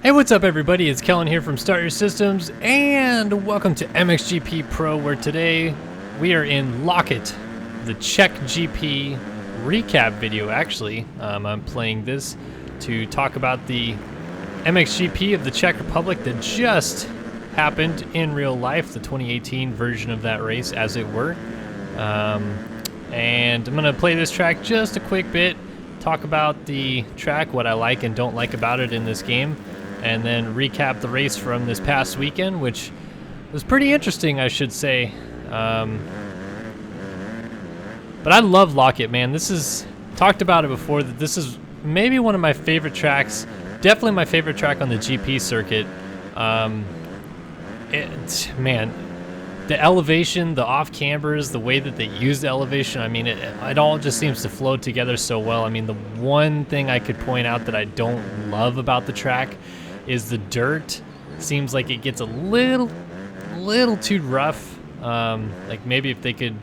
Hey, what's up everybody? It's Kellen here from Start Your Systems, and welcome to MXGP Pro, where today we are in Loket, the Czech GP recap video, actually. I'm playing this to talk about the MXGP of the Czech Republic that just happened in real life, the 2018 version of that race, as it were. And I'm going to play this track just a quick bit, talk about the track, what I like and don't like about it in this game, and then recap the race from this past weekend, which was pretty interesting, I should say. But I love Loket, man. This is, talked about it before, that this is maybe one of my favorite tracks, definitely my favorite track on the GP circuit. Man, the elevation, the off cambers, the way that they use the elevation, I mean, it all just seems to flow together so well. I mean, the one thing I could point out that I don't love about the track is the dirt. Seems like it gets a little too rough. Like maybe if they could,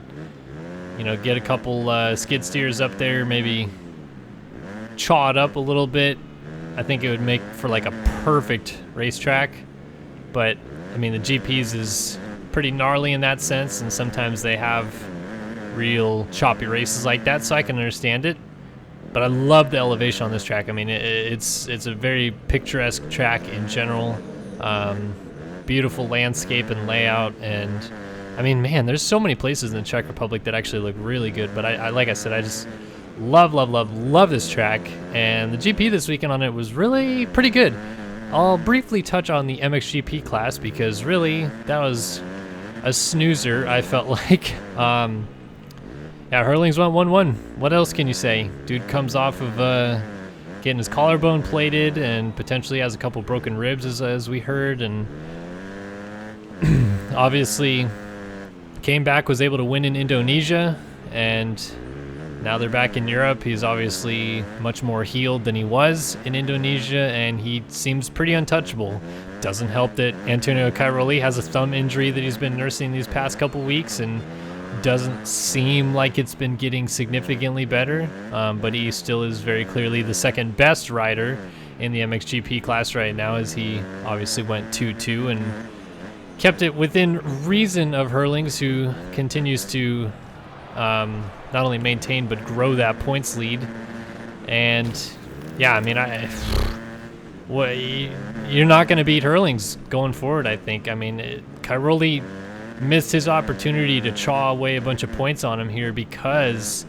you know, get a couple skid steers up there, maybe chaw it up a little bit, I think it would make for like a perfect racetrack. But I mean, the GPs is pretty gnarly in that sense, and sometimes they have real choppy races like that, so I can understand it. But I love the elevation on this track. I mean, it's a very picturesque track in general. Beautiful landscape and layout, and I mean, man, there's so many places in the Czech Republic that actually look really good. But I like I said, I just love this track, and the GP this weekend on it was really pretty good. I'll briefly touch on the MXGP class because really that was a snoozer, I felt like. Yeah, Hurlings went 1-1. What else can you say? Dude comes off of getting his collarbone plated and potentially has a couple broken ribs, as we heard, and obviously came back, was able to win in Indonesia, and now they're back in Europe. He's obviously much more healed than he was in Indonesia, and he seems pretty untouchable. Doesn't help that Antonio Cairoli has a thumb injury that he's been nursing these past couple weeks, and doesn't seem like it's been getting significantly better, but he still is very clearly the second best rider in the MXGP class right now, as he obviously went 2-2 and kept it within reason of Hurlings, who continues to not only maintain but grow that points lead. And yeah, I mean, you're not going to beat Hurlings going forward, I think. I mean, Cairoli missed his opportunity to chaw away a bunch of points on him here because,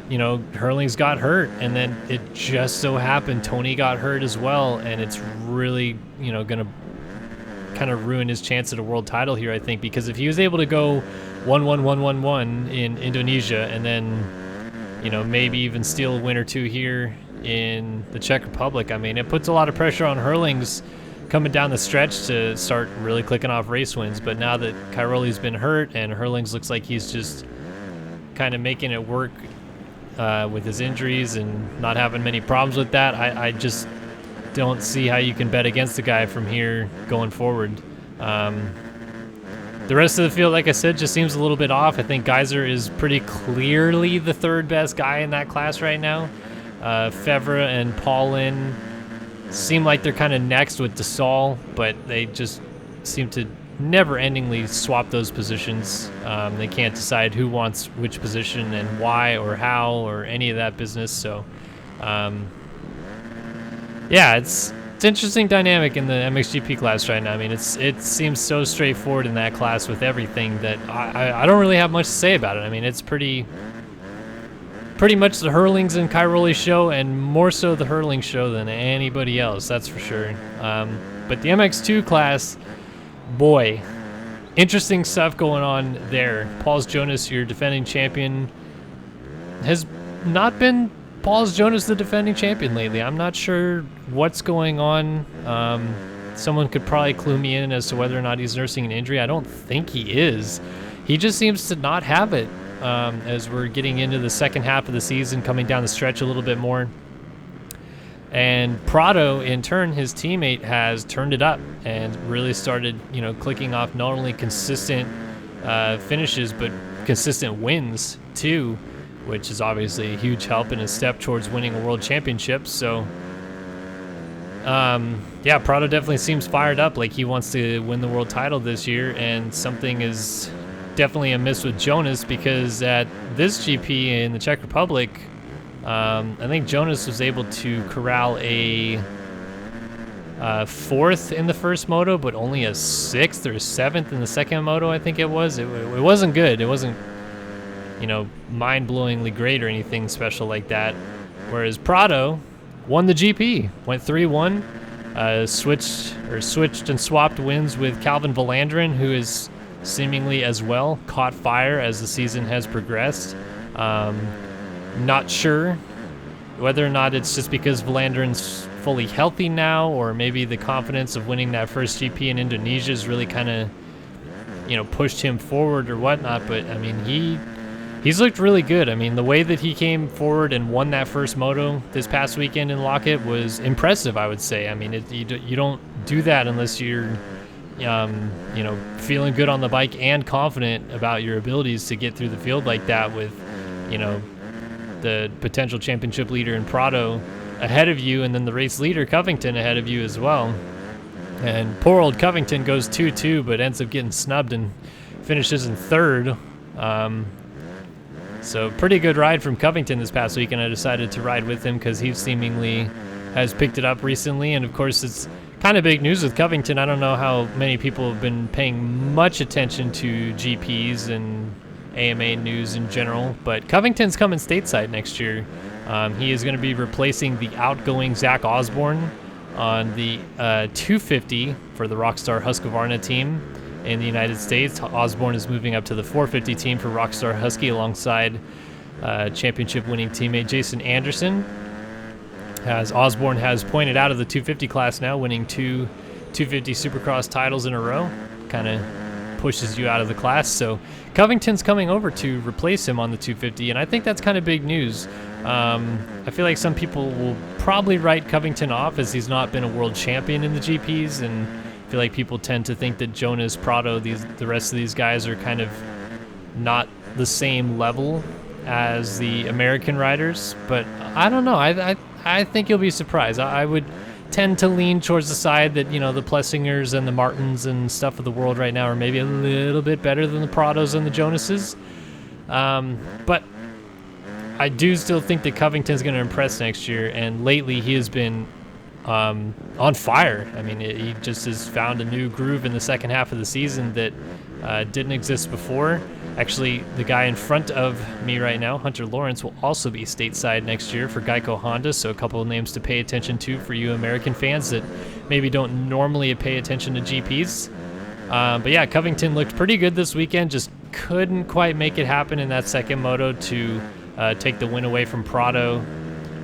you know, Hurlings got hurt, and then it just so happened Tony got hurt as well, and it's really, you know, going to kind of ruin his chance at a world title here, I think, because if he was able to go 1-1-1-1-1 in Indonesia, and then, you know, maybe even steal a win or two here in the Czech Republic, I mean, it puts a lot of pressure on Hurlings coming down the stretch to start really clicking off race wins. But now that Cairoli's been hurt and Hurlings looks like he's just kind of making it work with his injuries and not having many problems with that, I just don't see how you can bet against the guy from here going forward. The rest of the field, like I said, just seems a little bit off. I think Geyser is pretty clearly the third best guy in that class right now. Fevre and Paulin seem like they're kind of next with Dassault, but they just seem to never-endingly swap those positions. They can't decide who wants which position and why or how or any of that business. So, yeah, it's interesting dynamic in the MXGP class right now. I mean, it seems so straightforward in that class with everything that I don't really have much to say about it. I mean, it's pretty much the Hurlings and Cairoli show, and more so the Hurling show than anybody else, that's for sure. But the MX2 class, boy, interesting stuff going on there. Pauls Jonas, your defending champion, has not been Pauls Jonas the defending champion lately. I'm not sure what's going on. Someone could probably clue me in as to whether or not he's nursing an injury. I don't think he is. He just seems to not have it. As we're getting into the second half of the season, coming down the stretch a little bit more. And Prado, in turn, his teammate, has turned it up and really started, you know, clicking off not only consistent finishes, but consistent wins too, which is obviously a huge help and a step towards winning a world championship. So Yeah, Prado definitely seems fired up, like he wants to win the world title this year, and something is definitely amiss with Jonas, because at this GP in the Czech Republic, I think Jonas was able to corral a fourth in the first moto, but only a sixth or seventh in the second moto, I think it was. It wasn't good. It wasn't, mind-blowingly great or anything special like that. Whereas Prado won the GP, went 3-1, switched and swapped wins with Calvin Volandrin, who is seemingly as well caught fire as the season has progressed. Not sure whether or not it's just because Volandrin's fully healthy now, or maybe the confidence of winning that first GP in Indonesia has really kind of, pushed him forward or whatnot. But I mean, he's looked really good. I mean, the way that he came forward and won that first moto this past weekend in Loket was impressive, I would say. I mean, you don't do that unless you're, feeling good on the bike and confident about your abilities to get through the field like that with, the potential championship leader in Prado ahead of you, and then the race leader Covington ahead of you as well. And poor old Covington goes 2-2, but ends up getting snubbed and finishes in third. So pretty good ride from Covington this past week, and I decided to ride with him because he seemingly has picked it up recently. And of course, it's kind of big news with Covington. I don't know how many people have been paying much attention to GPs and AMA news in general, but Covington's coming stateside next year. He is going to be replacing the outgoing Zach Osborne on the 250 for the Rockstar Husqvarna team in the United States. Osborne is moving up to the 450 team for Rockstar Husky alongside championship-winning teammate Jason Anderson. As Osborne has pointed out of the 250 class now, winning 2 250 Supercross titles in a row, kind of pushes you out of the class. So Covington's coming over to replace him on the 250, and I think that's kind of big news. I feel like some people will probably write Covington off as he's not been a world champion in the GPs, and I feel like people tend to think that Jonas, Prado, the rest of these guys are kind of not the same level as the American riders. But I don't know. I think you'll be surprised. I would tend to lean towards the side that, the Plessingers and the Martins and stuff of the world right now are maybe a little bit better than the Prados and the Jonases. But I do still think that Covington's going to impress next year, and lately he has been on fire. I mean, he just has found a new groove in the second half of the season that didn't exist before. Actually, the guy in front of me right now, Hunter Lawrence, will also be stateside next year for Geico Honda, so a couple of names to pay attention to for you American fans that maybe don't normally pay attention to GPs. But yeah, Covington looked pretty good this weekend, just couldn't quite make it happen in that second moto to take the win away from Prado,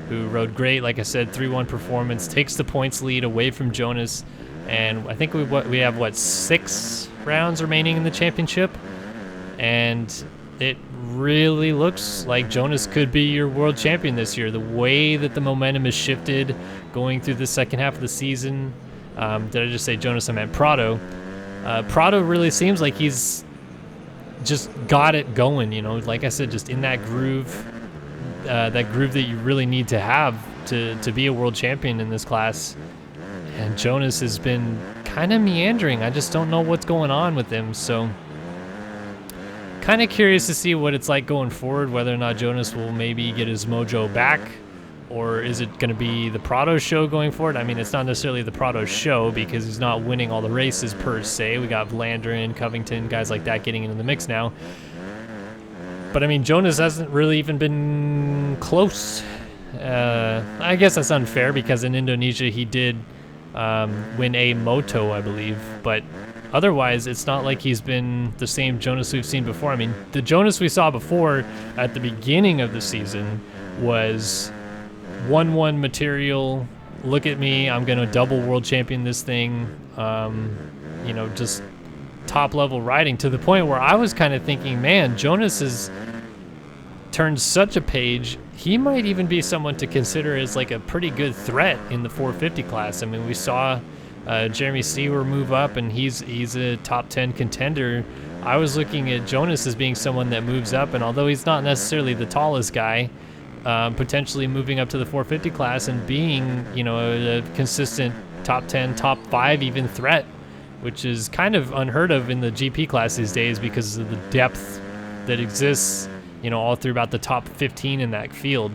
who rode great. Like I said, 3-1 performance, takes the points lead away from Jonas, and I think we have 6 rounds remaining in the championship, and it really looks like Jonas could be your world champion this year. The way that the momentum has shifted going through the second half of the season. Did I just say Jonas? I meant Prado. Prado really seems like he's just got it going, like I said, just in that groove that you really need to have to be a world champion in this class. And Jonas has been kind of meandering. I just don't know what's going on with him. So kind of curious to see what it's like going forward, whether or not Jonas will maybe get his mojo back, or is it going to be the Prado show going forward? I mean, it's not necessarily the Prado show because he's not winning all the races per se. We got Volandrin, Covington, guys like that getting into the mix now. But I mean, Jonas hasn't really even been close. I guess that's unfair because in Indonesia he did win a moto, I believe. But otherwise, it's not like he's been the same Jonas we've seen before. I mean, the Jonas we saw before at the beginning of the season was 1-1 material. Look at me, I'm going to double world champion this thing. Just top level riding, to the point where I was kind of thinking, man, Jonas has turned such a page. He might even be someone to consider as like a pretty good threat in the 450 class. I mean, we saw Jeremy Seawer move up, and he's a top 10 contender. I was looking at Jonas as being someone that moves up, and although he's not necessarily the tallest guy, potentially moving up to the 450 class and being, you know, a consistent top 10, top 5 even threat, which is kind of unheard of in the GP class these days because of the depth that exists, you know, all through about the top 15 in that field.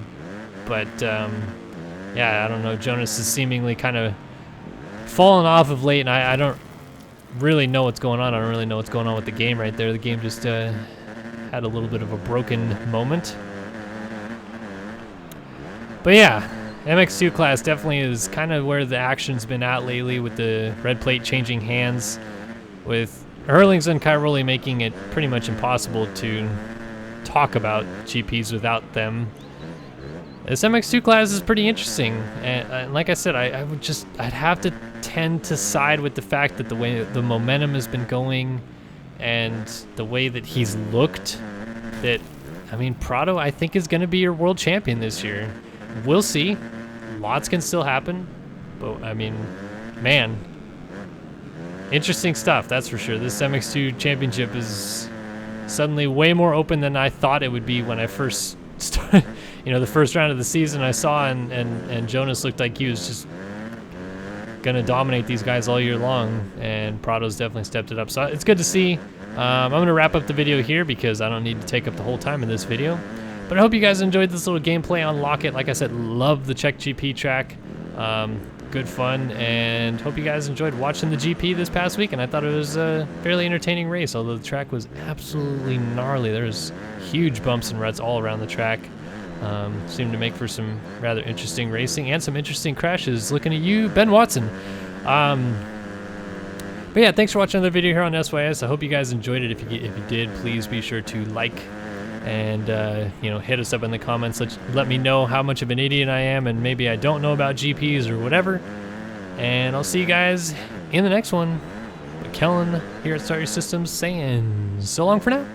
But yeah, I don't know, Jonas is seemingly kind of fallen off of late, and I don't really know what's going on. I don't really know what's going on with the game right there. The game just had a little bit of a broken moment. But yeah, MX2 class definitely is kind of where the action's been at lately, with the red plate changing hands, with Hurlings and Cairoli making it pretty much impossible to talk about GPs without them. This MX2 class is pretty interesting, and like I said, I'd have to tend to side with the fact that the way the momentum has been going and the way that he's looked, that, I mean, Prado, I think, is going to be your world champion this year. We'll see. Lots can still happen, but I mean, man, interesting stuff, that's for sure. This MX2 championship is suddenly way more open than I thought it would be when I first started. You know, the first round of the season I saw, and Jonas looked like he was just gonna dominate these guys all year long, and Prado's definitely stepped it up. So it's good to see. I'm gonna wrap up the video here because I don't need to take up the whole time in this video. But I hope you guys enjoyed this little gameplay on Loket. Like I said, love the Czech GP track. Good fun, and hope you guys enjoyed watching the GP this past week. And I thought it was a fairly entertaining race, although the track was absolutely gnarly. There's huge bumps and ruts all around the track. Seemed to make for some rather interesting racing and some interesting crashes. Looking at you, Ben Watson. But yeah, thanks for watching another video here on SYS. I hope you guys enjoyed it. If you did, please be sure to like and you know, hit us up in the comments. Let me know how much of an idiot I am, and maybe I don't know about GPs or whatever. And I'll see you guys in the next one. Kellen here at Start Your Systems saying so long for now.